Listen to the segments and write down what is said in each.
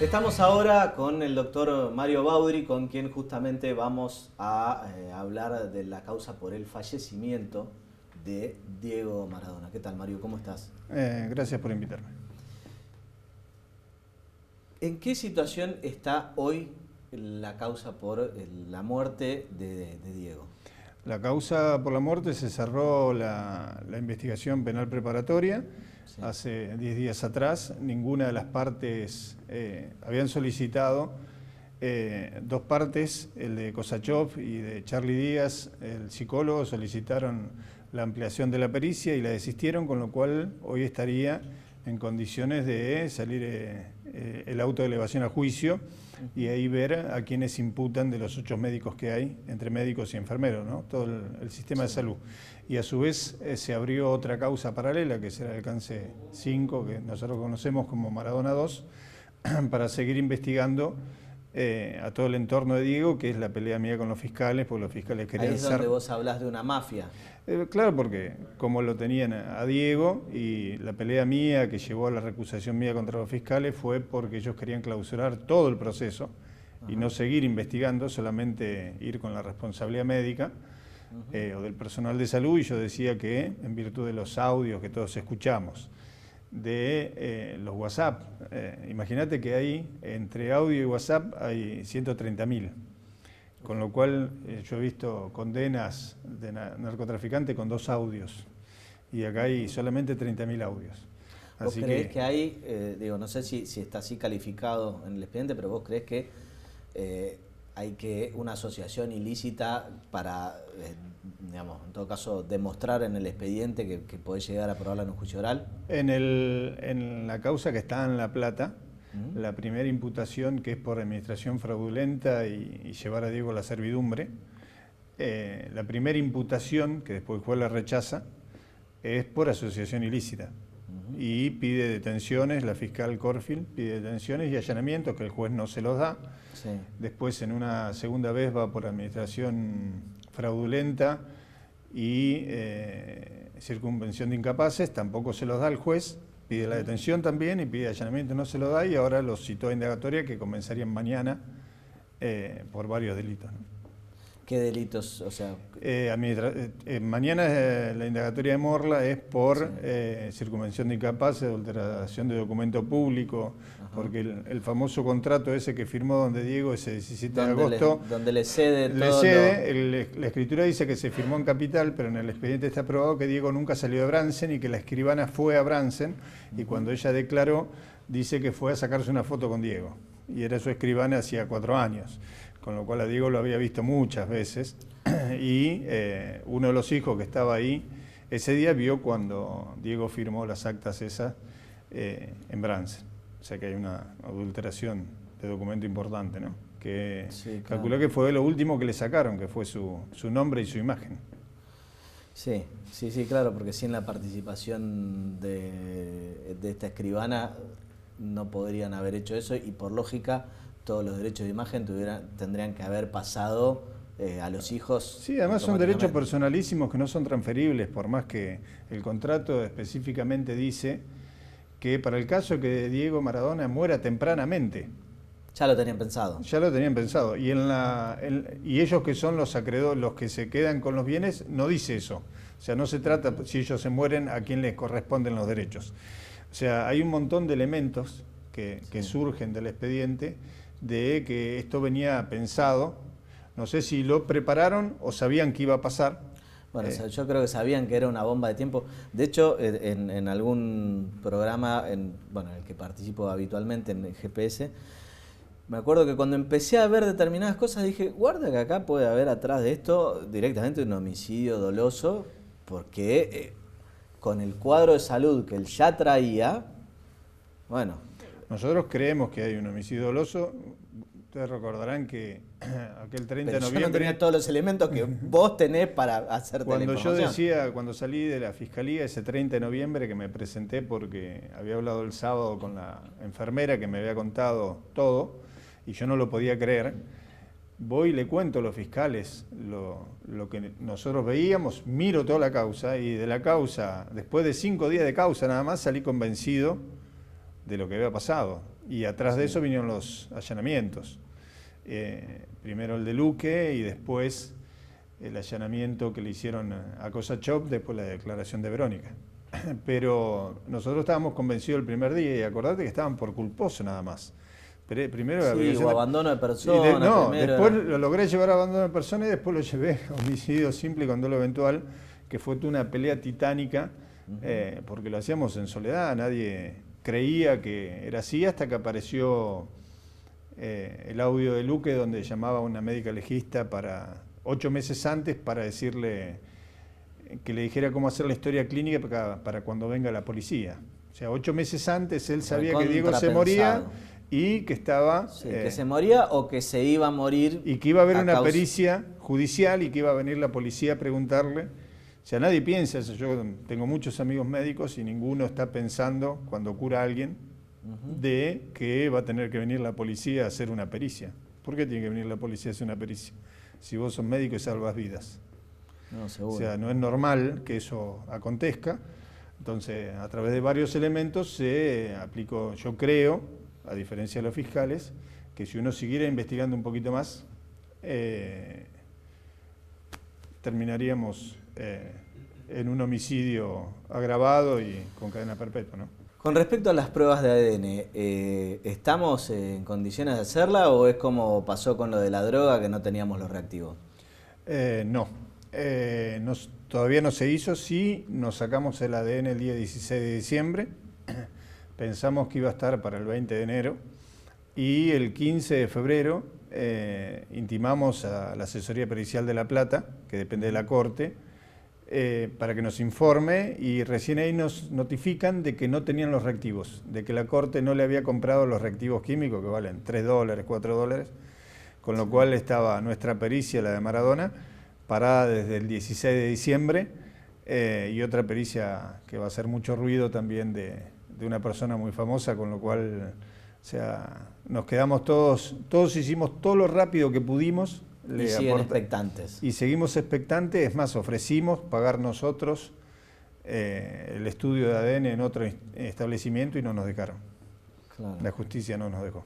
Estamos ahora con el doctor Mario Baudry, con quien justamente vamos a hablar de la causa por el fallecimiento de Diego Maradona. ¿Qué tal, Mario? ¿Cómo estás? Gracias por invitarme. ¿En qué situación está hoy la causa por la muerte de Diego? La causa por la muerte se cerró la investigación penal preparatoria. Sí. Hace 10 días atrás. Ninguna de las partes habían solicitado, dos partes, el de Kosachov y de Charlie Díaz, el psicólogo, solicitaron la ampliación de la pericia y la desistieron, con lo cual hoy estaría en condiciones de salir el auto de elevación a juicio y ahí ver a quienes imputan de los 8 médicos que hay, entre médicos y enfermeros, ¿no? Todo el sistema de salud. Y a su vez se abrió otra causa paralela, que será el alcance 5, que nosotros conocemos como Maradona 2, para seguir investigando a todo el entorno de Diego, que es la pelea mía con los fiscales, porque los fiscales querían ahí es donde vos hablás de una mafia. Claro, porque como lo tenían a Diego, y la pelea mía que llevó a la recusación mía contra los fiscales fue porque ellos querían clausurar todo el proceso. Ajá. Y no seguir investigando, solamente ir con la responsabilidad médica o del personal de salud. Y yo decía que, en virtud de los audios que todos escuchamos, de los WhatsApp, imagínate que ahí, entre audio y WhatsApp, hay 130.000. Con lo cual yo he visto condenas de narcotraficantes con 2 audios y acá hay solamente 30.000 audios. ¿Vos creés que hay, digo, no sé si está así calificado en el expediente, pero vos creés que hay que una asociación ilícita para, digamos, en todo caso, demostrar en el expediente que podés llegar a probarla en un juicio oral? En la causa que está en La Plata, la primera imputación, que es por administración fraudulenta y llevar a Diego a la servidumbre, la primera imputación, que después el juez la rechaza, es por asociación ilícita. Y pide detenciones, la fiscal Corfield pide detenciones y allanamientos, que el juez no se los da. Sí. Después, en una segunda vez, va por administración fraudulenta y circunvención de incapaces, tampoco se los da el juez. Pide la detención también y pide allanamiento, no se lo da, y ahora los citó a indagatoria que comenzarían mañana por varios delitos, ¿no? ¿Qué delitos? O sea, mañana la indagatoria de Morla es por circunvención de incapaces, adulteración de documento público. Ajá. Porque el famoso contrato ese que firmó donde Diego ese 17 de agosto, donde le cede la escritura dice que se firmó en Capital, pero en el expediente está probado que Diego nunca salió de Bransen y que la escribana fue a Bransen, y cuando ella declaró dice que fue a sacarse una foto con Diego y era su escribana hacía 4 años. Con lo cual a Diego lo había visto muchas veces, y uno de los hijos que estaba ahí ese día vio cuando Diego firmó las actas esas en Bransen. O sea que hay una adulteración de documento importante, ¿no? Que sí, claro. Calculó que fue lo último que le sacaron, que fue su nombre y su imagen. Sí, claro, porque sin la participación de esta escribana no podrían haber hecho eso, y por lógica todos los derechos de imagen tendrían que haber pasado a los hijos. Sí, además son derechos personalísimos que no son transferibles, por más que el contrato específicamente dice que para el caso que Diego Maradona muera tempranamente. Ya lo tenían pensado. Ya lo tenían pensado. Y, y ellos, que son los acreedores, los que se quedan con los bienes, no dice eso. O sea, no se trata, si ellos se mueren, a quién les corresponden los derechos. O sea, hay un montón de elementos que surgen del expediente de que esto venía pensado. No sé si lo prepararon o sabían que iba a pasar. Bueno, yo creo que sabían que era una bomba de tiempo. De hecho, en algún programa, en el que participo habitualmente, en el GPS, me acuerdo que cuando empecé a ver determinadas cosas dije, guarda que acá puede haber atrás de esto directamente un homicidio doloso, porque con el cuadro de salud que él ya traía, bueno... Nosotros creemos que hay un homicidio doloso. Ustedes recordarán que aquel 30 de noviembre... Yo no tenía todos los elementos que vos tenés para hacerte la información. Yo decía, cuando salí de la Fiscalía ese 30 de noviembre, que me presenté porque había hablado el sábado con la enfermera que me había contado todo, y yo no lo podía creer, voy y le cuento a los fiscales lo que nosotros veíamos, miro toda la causa, y de la causa, después de 5 días de causa nada más, salí convencido de lo que había pasado. Y atrás de eso vinieron los allanamientos. Primero el de Luque y después el allanamiento que le hicieron a Kosachov, después la declaración de Verónica. Pero nosotros estábamos convencidos el primer día, y acordate que estaban por culposo nada más. Primero o abandono de personas. Después lo logré llevar a abandono de personas y después lo llevé a homicidio simple con dolo eventual, que fue una pelea titánica, porque lo hacíamos en soledad, nadie creía que era así, hasta que apareció el audio de Luque donde llamaba a una médica legista 8 meses antes para decirle que le dijera cómo hacer la historia clínica para cuando venga la policía. O sea, 8 meses antes él sabía que Diego se moría y que estaba... que se moría o que se iba a morir. Y que iba a haber una pericia judicial y que iba a venir la policía a preguntarle. O sea, nadie piensa eso. Yo tengo muchos amigos médicos y ninguno está pensando, cuando cura a alguien, de que va a tener que venir la policía a hacer una pericia. ¿Por qué tiene que venir la policía a hacer una pericia? Si vos sos médico y salvas vidas. No, seguro. O sea, no es normal que eso acontezca. Entonces, a través de varios elementos se aplicó, yo creo, a diferencia de los fiscales, que si uno siguiera investigando un poquito más, terminaríamos en un homicidio agravado y con cadena perpetua, ¿no? Con respecto a las pruebas de ADN, ¿estamos en condiciones de hacerla o es como pasó con lo de la droga que no teníamos los reactivos? No. Todavía no se hizo, sí nos sacamos el ADN el día 16 de diciembre, pensamos que iba a estar para el 20 de enero y el 15 de febrero intimamos a la Asesoría Pericial de La Plata, que depende de la Corte, para que nos informe y recién ahí nos notifican de que no tenían los reactivos, de que la Corte no le había comprado los reactivos químicos que valen $3, $4, con lo cual estaba nuestra pericia, la de Maradona, parada desde el 16 de diciembre y otra pericia que va a hacer mucho ruido también de una persona muy famosa, con lo cual, o sea, nos quedamos todos hicimos todo lo rápido que pudimos. Y siguen expectantes. Y seguimos expectantes, es más, ofrecimos pagar nosotros el estudio de ADN en otro establecimiento y no nos dejaron. Claro. La justicia no nos dejó.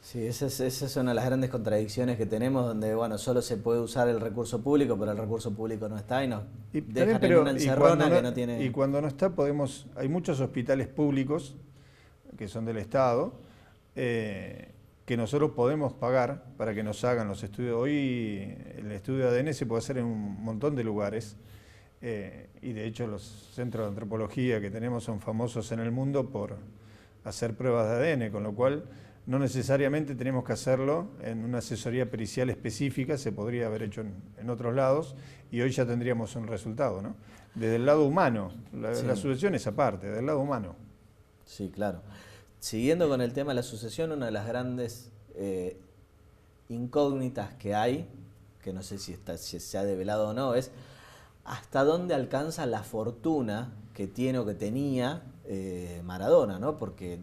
Sí, esa es una de las grandes contradicciones que tenemos, donde bueno, solo se puede usar el recurso público, pero el recurso público no está y nos dejan en una encerrona que no tiene... Y cuando no está, hay muchos hospitales públicos que son del Estado, que nosotros podemos pagar para que nos hagan los estudios. Hoy el estudio de ADN se puede hacer en un montón de lugares y de hecho los centros de antropología que tenemos son famosos en el mundo por hacer pruebas de ADN, con lo cual no necesariamente tenemos que hacerlo en una asesoría pericial específica, se podría haber hecho en otros lados y hoy ya tendríamos un resultado, ¿no? Desde el lado humano, la sucesión es aparte, del lado humano. Sí, claro. Siguiendo con el tema de la sucesión, una de las grandes incógnitas que hay, que no sé si se ha develado o no, es hasta dónde alcanza la fortuna que tiene o que tenía Maradona, ¿no? Porque,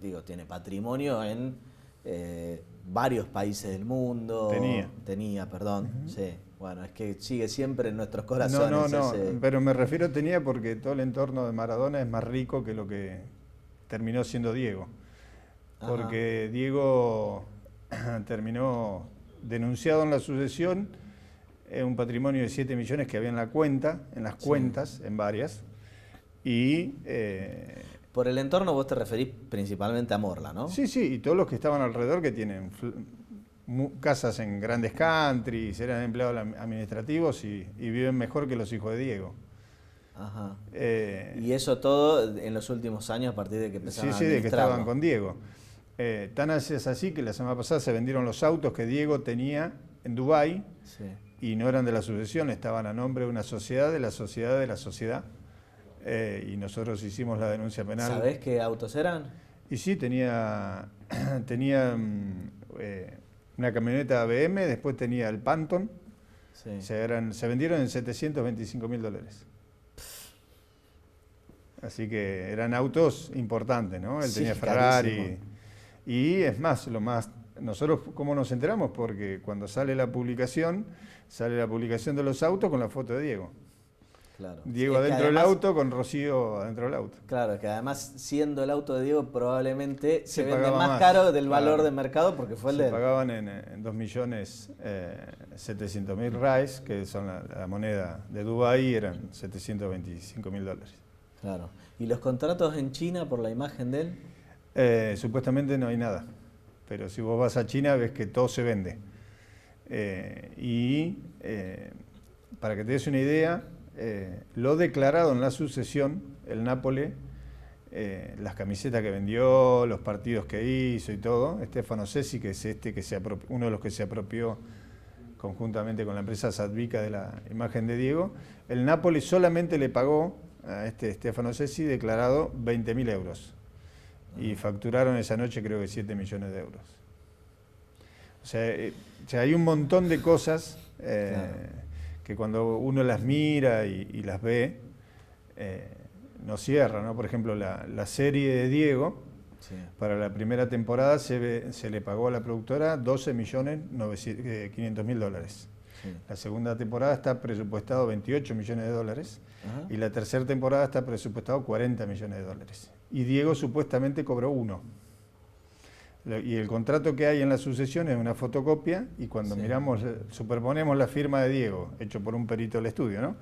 digo, tiene patrimonio en varios países del mundo. Tenía, perdón. Sí. Bueno, es que sigue siempre en nuestros corazones. No, pero me refiero tenía porque todo el entorno de Maradona es más rico que lo que terminó siendo Diego. Porque Diego terminó denunciado en la sucesión un patrimonio de 7 millones que había en la cuenta, en las cuentas, en varias, y... Por el entorno vos te referís principalmente a Morla, ¿no? Sí, y todos los que estaban alrededor que tienen casas en grandes countries, eran empleados administrativos y viven mejor que los hijos de Diego. Ajá. Y eso todo en los últimos años a partir de que empezaron a administrarlo. De que estaban con Diego. Tan es así que la semana pasada se vendieron los autos que Diego tenía en Dubái y no eran de la sucesión, estaban a nombre de una sociedad, de la sociedad. Y nosotros hicimos la denuncia penal. ¿Sabés qué autos eran? Y sí, tenía una camioneta BM, después tenía el Phantom. Sí. Se vendieron en $725.000. Así que eran autos importantes, ¿no? Él tenía Ferrari. Carísimo. Y es más, nosotros ¿cómo nos enteramos? Porque cuando sale la publicación de los autos con la foto de Diego. Claro. Diego Sí, adentro además, del auto con Rocío adentro del auto. claro, que además siendo el auto de Diego probablemente se vende pagaba más más, caro del claro. valor de mercado porque fue el Se de él. pagaban en 2.700.000 RAIs, que son la moneda de Dubái, eran $725.000. Claro. ¿Y los contratos en China por la imagen de él? Supuestamente no hay nada, pero si vos vas a China ves que todo se vende. Para que te des una idea, lo declarado en la sucesión, el Nápoles, las camisetas que vendió, los partidos que hizo y todo, Stefano Cesi, que es uno de los que se apropió conjuntamente con la empresa Sadvika de la imagen de Diego, el Nápoles solamente le pagó a este Stefano Cesi declarado 20.000 euros. Y facturaron esa noche creo que 7 millones de euros. O sea, hay un montón de cosas que cuando uno las mira y las ve, no cierra, ¿no? Por ejemplo, la serie de Diego, sí, para la primera temporada se le pagó a la productora $12.500.000. Sí. La segunda temporada está presupuestado $28 millones. Ajá. Y la tercera temporada está presupuestado $40 millones. Y Diego supuestamente cobró 1. Y el contrato que hay en la sucesión es una fotocopia, y cuando sí, miramos, superponemos la firma de Diego, hecho por un perito del estudio, ¿no?,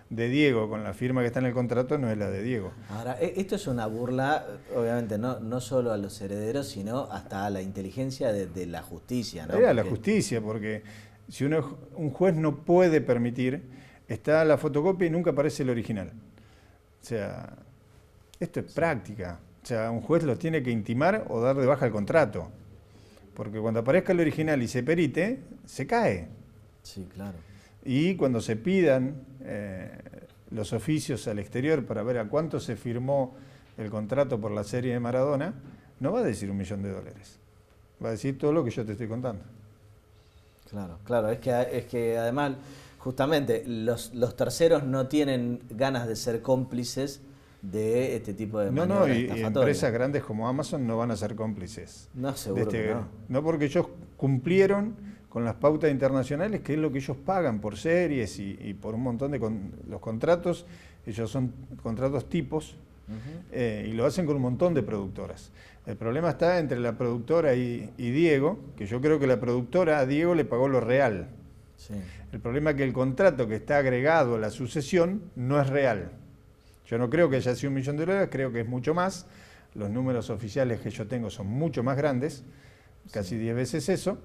de Diego con la firma que está en el contrato, no es la de Diego. Ahora, esto es una burla, obviamente, no solo a los herederos, sino hasta a la inteligencia de la justicia, ¿no? La justicia, porque si un juez no puede permitir, está la fotocopia y nunca aparece el original. O sea, esto es práctica. O sea, un juez lo tiene que intimar o dar de baja el contrato. Porque cuando aparezca el original y se perite, se cae. Sí, claro. Y cuando se pidan los oficios al exterior para ver a cuánto se firmó el contrato por la serie de Maradona, no va a decir $1 millón. Va a decir todo lo que yo te estoy contando. Claro, claro. Es que además, justamente, los terceros no tienen ganas de ser cómplices de este tipo de maniobras estafatorias. Y empresas grandes como Amazon no van a ser cómplices. No, seguro que no. No, porque ellos cumplieron con las pautas internacionales, que es lo que ellos pagan por series y por un montón de los contratos. Ellos son contratos tipos, y lo hacen con un montón de productoras. El problema está entre la productora y Diego, que yo creo que la productora a Diego le pagó lo real. Sí. El problema es que el contrato que está agregado a la sucesión no es real. Yo no creo que haya sido $1 millón, creo que es mucho más. Los números oficiales que yo tengo son mucho más grandes, casi 10 veces eso,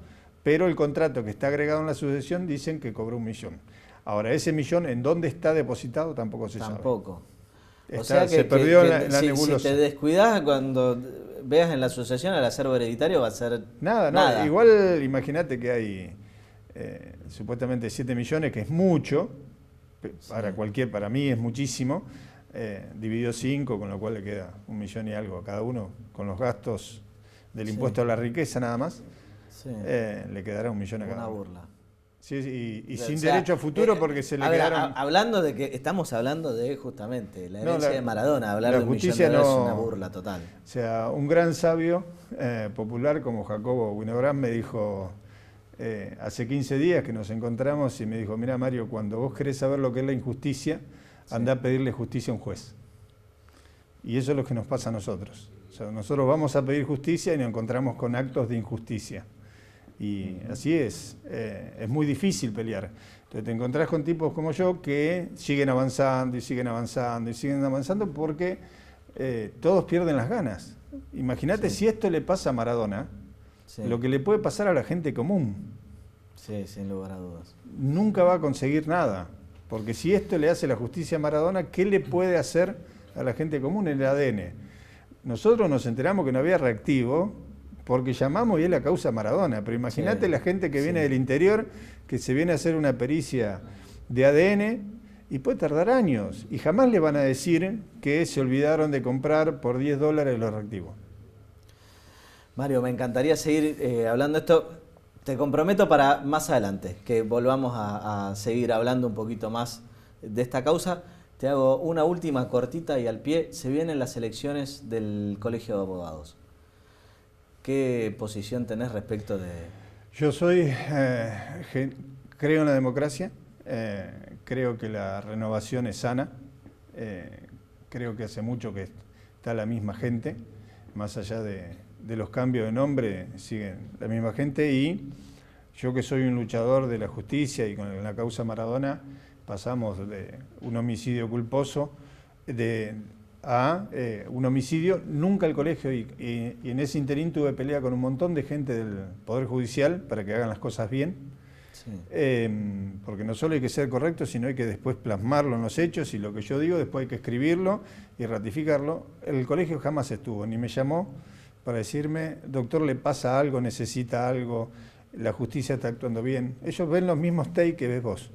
pero el contrato que está agregado en la sucesión dicen que cobró $1 millón. Ahora, ese $1 millón, ¿en dónde está depositado? Tampoco se sabe. Tampoco. O sea, se perdió en la nebulosa. Si te descuidas, cuando veas en la sucesión el acervo hereditario va a ser nada. Igual imagínate que hay supuestamente 7 millones, que es mucho, para mí es muchísimo, dividido 5, con lo cual le queda $1 millón y algo a cada uno, con los gastos del impuesto a la riqueza nada más, le quedará $1 millón a cada uno. Una burla. Sí, y sin derecho a futuro, porque se le quedaron... Hablando de que estamos hablando de justamente la herencia de Maradona, hablar de $1 millón es una burla total. O sea, un gran sabio popular como Jacobo Winogrand me dijo hace 15 días que nos encontramos, y me dijo: mira, Mario, cuando vos querés saber lo que es la injusticia, andá a pedirle justicia a un juez. Y eso es lo que nos pasa a nosotros. O sea, nosotros vamos a pedir justicia y nos encontramos con actos de injusticia. Y así es muy difícil pelear. Entonces te encontrás con tipos como yo que siguen avanzando y siguen avanzando y siguen avanzando porque todos pierden las ganas. Imagínate si esto le pasa a Maradona, lo que le puede pasar a la gente común. Sí, sin lugar a dudas. Nunca va a conseguir nada. Porque si esto le hace la justicia a Maradona, ¿qué le puede hacer a la gente común en el ADN? Nosotros nos enteramos que no había reactivo porque llamamos y es la causa Maradona. Pero imagínate la gente que viene del interior, que se viene a hacer una pericia de ADN y puede tardar años. Y jamás le van a decir que se olvidaron de comprar por $10 los reactivos. Mario, me encantaría seguir hablando de esto. Te comprometo para más adelante, que volvamos a seguir hablando un poquito más de esta causa. Te hago una última cortita y al pie. Se vienen las elecciones del Colegio de Abogados. ¿Qué posición tenés respecto de...? Yo creo en la democracia, creo que la renovación es sana. Creo que hace mucho que está la misma gente, más allá de los cambios de nombre, siguen la misma gente. Y yo, que soy un luchador de la justicia y con la causa Maradona, pasamos de un homicidio culposo a un homicidio, nunca el colegio, y en ese interín tuve pelea con un montón de gente del Poder Judicial para que hagan las cosas bien, sí. Porque no solo hay que ser correcto, sino hay que después plasmarlo en los hechos, y lo que yo digo después hay que escribirlo y ratificarlo. El colegio jamás estuvo, ni me llamó para decirme, doctor, le pasa algo, necesita algo, la justicia está actuando bien. Ellos ven los mismos takes que ves vos.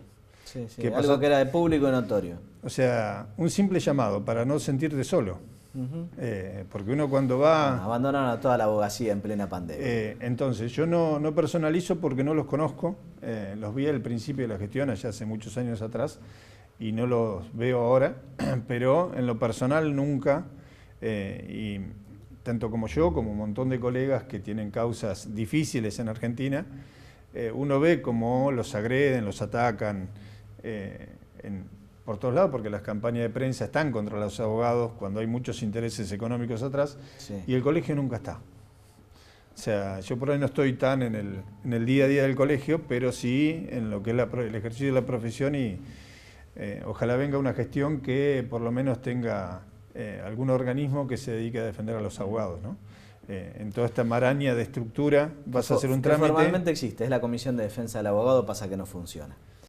Sí, sí, algo que era de público y notorio. O sea, un simple llamado para no sentirte solo. Porque uno cuando va... Bueno, abandonaron a toda la abogacía en plena pandemia. Entonces, yo no personalizo porque no los conozco. Los vi al principio de la gestión, allá hace muchos años atrás, y no los veo ahora. Pero en lo personal nunca, y tanto como yo, como un montón de colegas que tienen causas difíciles en Argentina, uno ve cómo los agreden, los atacan, por todos lados, porque las campañas de prensa están contra los abogados cuando hay muchos intereses económicos atrás, sí. Y el colegio nunca está. O sea, yo por ahí no estoy tan en el día a día del colegio, pero sí en lo que es el ejercicio de la profesión, y ojalá venga una gestión que por lo menos tenga algún organismo que se dedique a defender a los abogados, ¿no? En toda esta maraña de estructura vas a hacer un trámite. Formalmente existe, es la Comisión de Defensa del Abogado, pasa que no funciona.